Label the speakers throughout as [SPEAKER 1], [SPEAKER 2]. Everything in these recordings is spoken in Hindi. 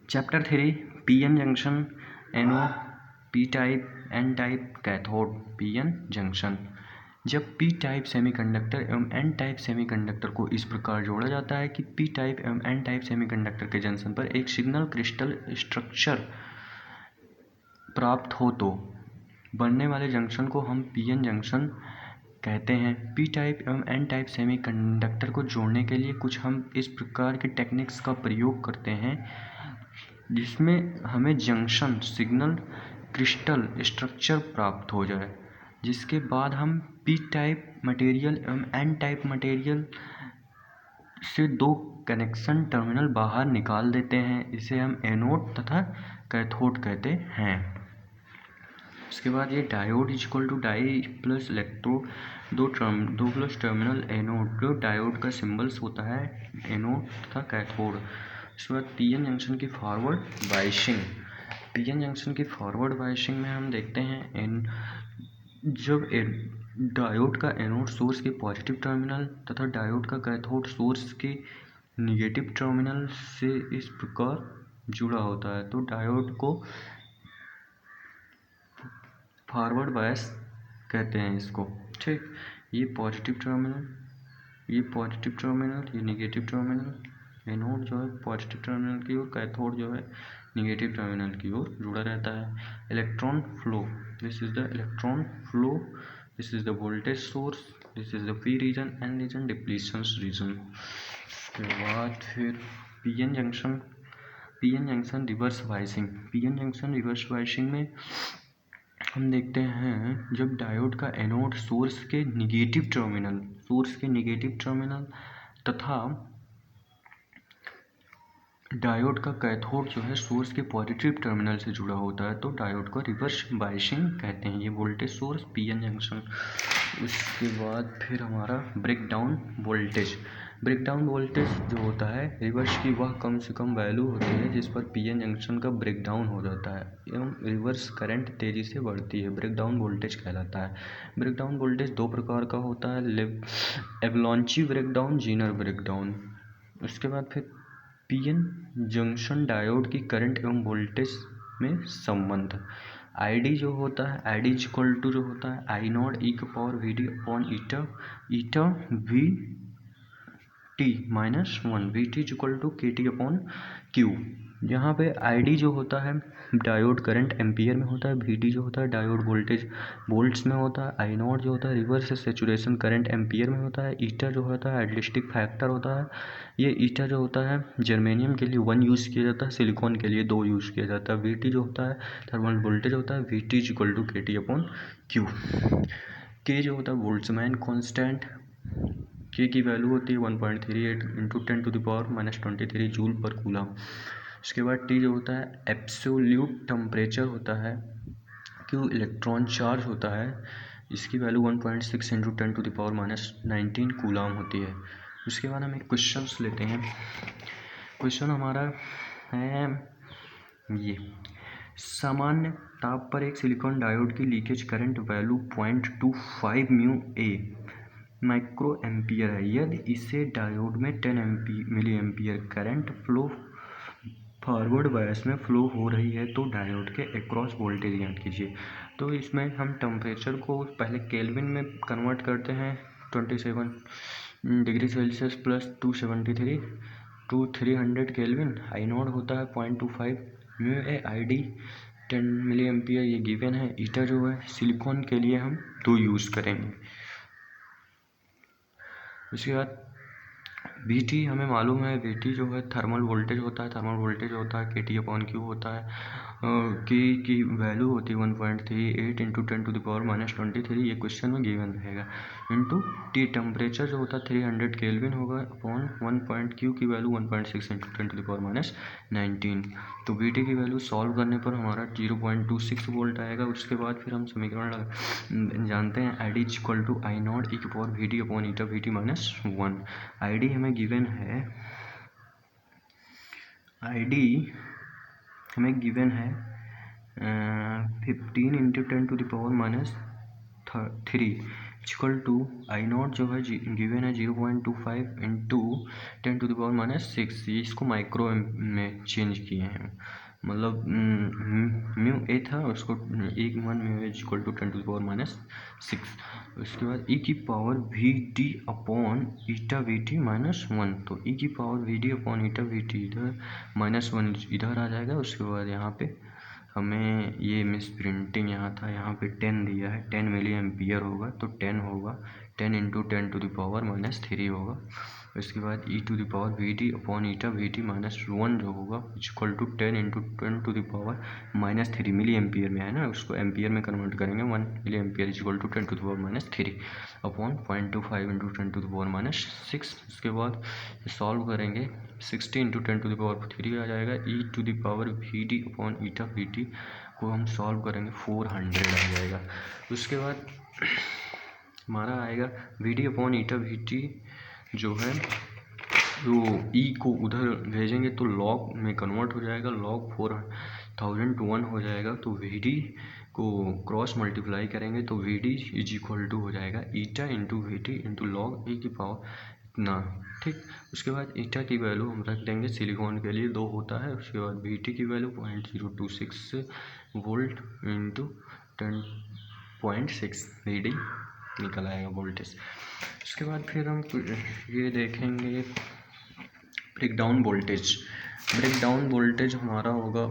[SPEAKER 1] चैप्टर 3 पीएन जंक्शन, एनओ, P type, N type cathode, PN junction. जब पी टाइप सेमीकंडक्टर एवं एन टाइप सेमीकंडक्टर को इस प्रकार जोड़ा जाता है कि पी टाइप एवं एन टाइप सेमीकंडक्टर के जंक्शन पर एक सिग्नल क्रिस्टल स्ट्रक्चर प्राप्त हो तो बनने वाले जंक्शन को हम पीएन जंक्शन कहते हैं। पी टाइप एवं एन टाइप सेमीकंडक्टर को जोड़ने के लिए कुछ हम इस प्रकार के टेक्निक्स का प्रयोग करते हैं जिसमें हमें जंक्शन सिग्नल क्रिस्टल स्ट्रक्चर प्राप्त हो जाए, जिसके बाद हम पी टाइप मटेरियल एवं एन टाइप मटेरियल से दो कनेक्शन टर्मिनल बाहर निकाल देते हैं। इसे हम एनोड तथा कैथोड कहते हैं। उसके बाद ये diode is equal to di plus electrode, दो प्लस टर्मिनल एनोड, जो डायोड का सिंबल्स होता है एनोड तथा कैथोड। उसके बाद पीएन जंक्शन की फॉरवर्ड बायसिंग। पीएन जंक्शन की फॉरवर्ड बायसिंग में हम देखते हैं जब डायोड का एनोड सोर्स के पॉजिटिव टर्मिनल तथा डायोड का कैथोड सोर्स के निगेटिव टर्मिनल से इस प्रकार जुड़ा होता है तो डायोड को फॉरवर्ड बायस कहते हैं इसको। ठीक, ये पॉजिटिव टर्मिनल, ये पॉजिटिव टर्मिनल, ये निगेटिव टर्मिनल। एनोड जो है पॉजिटिव टर्मिनल की ओर, कैथोड जो है निगेटिव टर्मिनल की ओर जुड़ा रहता है। Electron flow, this is the electron flow, this is the voltage source, this is the P region, N region, depletion region. उसके बाद फिर PN junction, PN junction reverse biasing. PN junction reverse biasing में हम देखते हैं जब डायोड का एनोड सोर्स के निगेटिव टर्मिनल तथा डायोड का कैथोड जो है सोर्स के पॉजिटिव टर्मिनल से जुड़ा होता है तो डायोड को रिवर्स बायसिंग कहते हैं। ये वोल्टेज सोर्स पीएन जंक्शन। उसके बाद फिर हमारा ब्रेकडाउन वोल्टेज। ब्रेकडाउन वोल्टेज जो होता है रिवर्स की वह कम से कम वैल्यू होती है जिस पर पीएन जंक्शन का ब्रेकडाउन हो जाता है एवं रिवर्स करंट तेजी से बढ़ती है, ब्रेकडाउन वोल्टेज कहलाता है। ब्रेकडाउन वोल्टेज दो प्रकार का होता है, एवलांची ब्रेकडाउन, जीनर ब्रेकडाउन। उसके बाद फिर पीएन जंक्शन डायोड की करंट एवं वोल्टेज में संबंध। आईडी जो होता है, आईडी इक्वल टू जो होता है आई नॉट ई का power V D upon eta V T minus 1, V T equal to K T upon Q. यहाँ पे आईडी जो होता है डायोड करंट एम्पियर में होता है, वी टी जो होता है डायोड वोल्टेज वोल्ट्स में होता है, आई नॉट जो होता है रिवर्स सेचुरेशन करंट एम्पियर में होता है, ईटा जो होता है आइडियलिस्टिक फैक्टर होता है। ये ईटा जो होता है जर्मेनियम के लिए 1 यूज़ किया जाता है, सिलिकॉन के लिए 2 यूज़ किया जाता है। वी टी जो होता है थर्मल वोल्टेज होता है, we T equal to K T upon Q. के जो होता है बोल्ट्जमैन कांस्टेंट, के की वैल्यू होती है 1.38 इंटू 10⁻⁻23 जूल पर कूलम। उसके बाद टी जो होता है एब्सोल्यूट टेम्परेचर होता है, क्यू इलेक्ट्रॉन चार्ज होता है, इसकी वैल्यू 1.6 इंटू 10⁻⁻19 कूलम होती है। उसके बाद हम एक क्वेश्चन लेते हैं। क्वेश्चन हमारा है ये, सामान्य ताप पर एक सिलिकॉन डायोड की leakage current value 0.25 mu A micro ampere है। यदि इसे डायोड में 10 milli ampere current flow forward bias में फ्लो हो रही है तो डायोड के अक्रॉस वोल्टेज ज्ञात कीजिए। तो इसमें हम टेम्परेचर को पहले केल्विन में कन्वर्ट करते हैं, 27 degree Celsius plus 273 to 300 kelvin. I naught होता है 0.25 mu A, I D 10 milli ampere ये गिवन है। ईटा जो है सिलिकॉन के लिए हम 2 यूज़ करेंगे। उसके बाद वी टी हमें मालूम है, वी टी जो है थर्मल वोल्टेज होता है, थर्मल वोल्टेज होता है के टी अपॉन क्यू होता है। के की वैल्यू होती है 1.38 इंटू 10⁻⁻23, ये क्वेश्चन में गिवन रहेगा, इंटू टी टेम्परेचर जो होता है 300 केल्विन होगा अपॉन 1 क्यू की वैल्यू 1.6 इंटू 10⁻⁻19। तो वी टी की वैल्यू सॉल्व करने पर हमारा 0.26 वोल्ट आएगा। उसके बाद फिर हम समीकरण जानते हैं, I D equal to I naught e की power V D upon eta V T minus 1। I D हमें गिवन है, आई डी हमें गिवन है 15 into 10⁻³ equal to I naught जो है गिवन है 0.25 इंटू 10⁻⁻6। ये इसको माइक्रो में चेंज किए हैं, मतलब म्यू ए था उसको 1 म्यू ए इक्वल टू 10⁻⁻6। उसके बाद ई की power V D upon eta V T -1। तो ई की power V D upon eta V T इधर -1 इधर आ जाएगा। उसके बाद यहाँ पे हमें ये मिस प्रिंटिंग यहाँ था, यहाँ पे 10 दिया है, 10 मिली एम्पियर होगा तो 10 होगा, 10 इंटू 10⁻⁻³ होगा। इसके बाद e to the power V D upon eta V T -1 जो होगा equal to 10 into 10⁻³ milli ampere में है ना, उसको एम्पियर में कन्वर्ट करेंगे। 1 milli ampere equal to 10⁻³ upon 0.25 into 10⁻⁶। उसके बाद सॉल्व करेंगे, 60 इंटू 10⁻³ आ जाएगा। E to the power V D upon eta V T को हम सॉल्व करेंगे 400 आ जाएगा। उसके बाद हमारा आएगा V D upon eta V T जो है वो ई को उधर भेजेंगे तो लॉग में कन्वर्ट हो जाएगा, लॉग 4000 to 1 हो जाएगा। तो वी डी को क्रॉस मल्टीप्लाई करेंगे तो V D is equal to हो जाएगा eta into V T into log e की पावर इतना, ठीक। उसके बाद ईटा की वैल्यू हम रख देंगे, सिलिकॉन के लिए 2 होता है। उसके बाद वी टी की value 0.026 volt into 10.6 V D निकल आएगा वोल्टेज। उसके बाद फिर हम ये देखेंगे ब्रेकडाउन वोल्टेज। ब्रेकडाउन वोल्टेज हमारा होगा,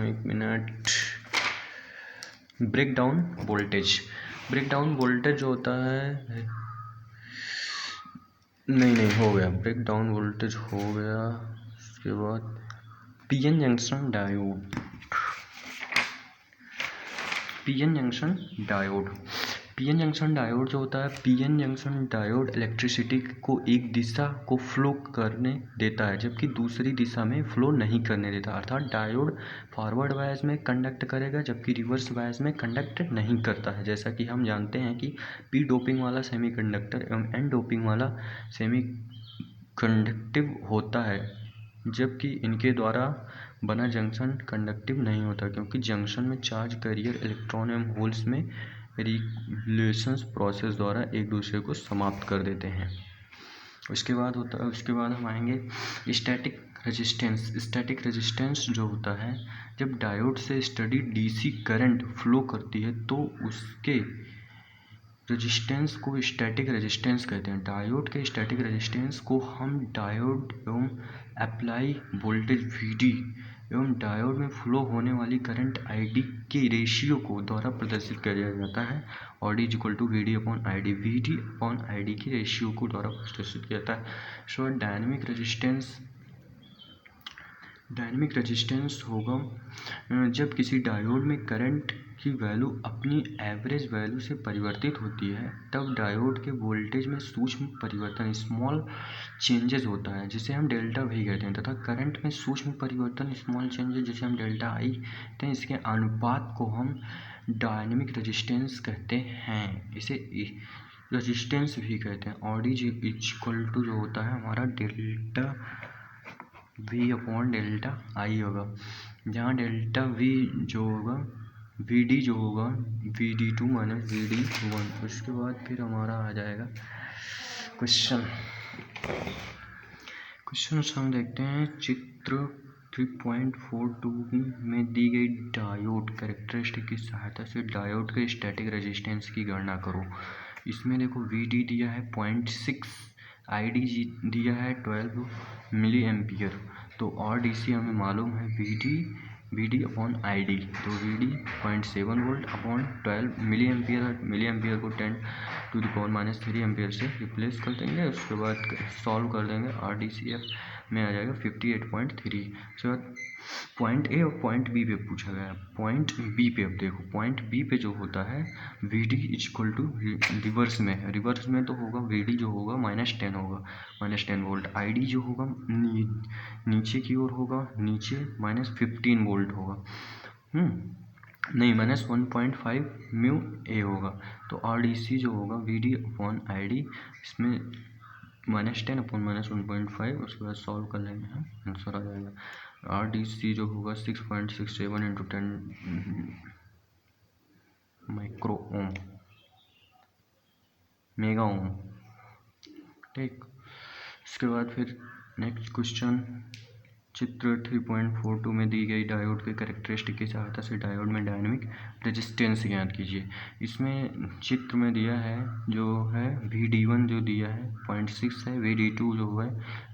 [SPEAKER 1] एक मिनट, ब्रेकडाउन वोल्टेज होता है, नहीं हो गया, ब्रेकडाउन वोल्टेज हो गया। उसके बाद PN junction diode, PN junction diode जो होता है, पीएन जंक्शन डायोड इलेक्ट्रिसिटी को एक दिशा को फ्लो करने देता है जबकि दूसरी दिशा में फ्लो नहीं करने देता। अर्थात डायोड फॉरवर्ड बायस में कंडक्ट करेगा जबकि रिवर्स बायस में कंडक्ट नहीं करता है। जैसा कि हम जानते हैं कि पी डोपिंग वाला सेमीकंडक्टर एवं एन डोपिंग वाला सेमीकंडक्टिव होता है, जबकि इनके द्वारा बना जंक्शन कंडक्टिव नहीं होता क्योंकि जंक्शन में चार्ज कैरियर इलेक्ट्रॉन एवं होल्स में रिलेशंस प्रोसेस द्वारा एक दूसरे को समाप्त कर देते हैं। उसके बाद हम आएंगे स्टैटिक रेजिस्टेंस जो होता है, जब डायोड से स्टडी डीसी करंट फ्लो करती है तो उसके रेजिस्टेंस को स्टैटिक रेजिस्टेंस कहते हैं। डायोड के स्टैटिक रेजिस्टेंस को हम डायोड एवं अप्लाई वोल्टेज वीडी एवं डायोड में फ्लो होने वाली करंट आईडी के रेशियो को द्वारा प्रदर्शित किया जाता है। और D equal to VD upon ID, VD upon ID की रेशियो को द्वारा प्रदर्शित किया जाता है। सो डायनेमिक रेजिस्टेंस होगा जब किसी डायोड में करंट की वैल्यू अपनी एवरेज वैल्यू से परिवर्तित होती है, तब डायोड के वोल्टेज में सूक्ष्म परिवर्तन स्मॉल चेंजेस होता है जिसे हम डेल्टा वी कहते हैं, तथा करंट में सूक्ष्म परिवर्तन स्मॉल चेंजेस जिसे हम डेल्टा आई कहते हैं। इसके अनुपात को हम डायनेमिक रेजिस्टेंस कहते हैं, इसे रेजिस्टेंस भी कहते हैं। और डी इक्वल टू जो होता है हमारा डेल्टा वी अपॉन डेल्टा आई होगा, जहाँ डेल्टा वी जो होगा वी डी जो होगा VD2 माइनस VD1। उसके बाद फिर हमारा आ जाएगा क्वेश्चन हम देखते हैं। चित्र 3.42 में दी गई डायोड कैरेक्टरिस्टिक की सहायता से डायोड के स्टैटिक रेजिस्टेंस की गणना करो। इसमें देखो VD दिया है 0.6, ID दिया है 12 मिली एम्पियर। तो और DC हमें मालूम है VD अपॉन ID, तो VD 0.7 volt upon 12 milli ampere को 10⁻³ एम्पियर से रिप्लेस कर देंगे। उसके बाद सॉल्व कर देंगे, RDCF में आ जाएगा 58.3। उसके बाद पॉइंट ए और पॉइंट बी पे पूछा गया है। पॉइंट बी पे अब देखो, पॉइंट बी पे जो होता है VD इक्वल टू रिवर्स में तो होगा VD जो होगा -10 होगा, -10 वोल्ट। ID जो होगा नीचे की ओर होगा, नीचे -15 वोल्ट होगा, नहीं -1.5 म्यू ए होगा। तो RDC जो होगा VD अपॉन ID, इसमें -10 अपॉन -1.5। उसके बाद सॉल्व कर लेंगे, हम आंसर आ जाएगा। RDC जो होगा 6.67 × 10 माइक्रो ओम। Mega ohm. ठीक, इसके बाद फिर नेक्स्ट क्वेश्चन, चित्र 3.42 में दी गई डायोड के कैरेक्टरिस्टिक की सहायता से डायोड में डायनेमिक रेजिस्टेंस ज्ञात कीजिए। इसमें चित्र में दिया है जो है VD1 जो दिया है 0.6 है, VD2 जो है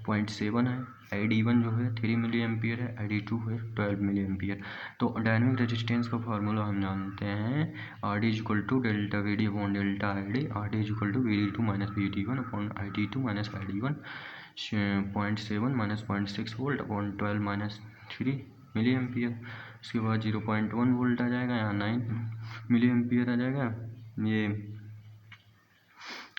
[SPEAKER 1] 0.7 है, ID1 जो है 3 मिली एम्पियर है, ID2 है 12 मिली एम्पियर। तो डायनेमिक रेजिस्टेंस का फार्मूला हम जानते हैं RD equal to delta VD upon delta ID, RD equal to VD2 minus VD1 upon ID2 minus ID1, 0.7 minus 0.6 volt upon 12 minus 3 milli ampere. उसके बाद 0.1 वोल्ट आ जाएगा, यहाँ 9 मिली एम्पियर आ जाएगा, ये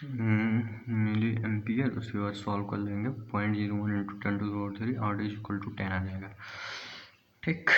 [SPEAKER 1] मिली एम्पियर। उसके बाद सॉल्व कर लेंगे, 0.01 इंटू 10⁻³ RD इक्वल टू 10 आ जाएगा। ठीक,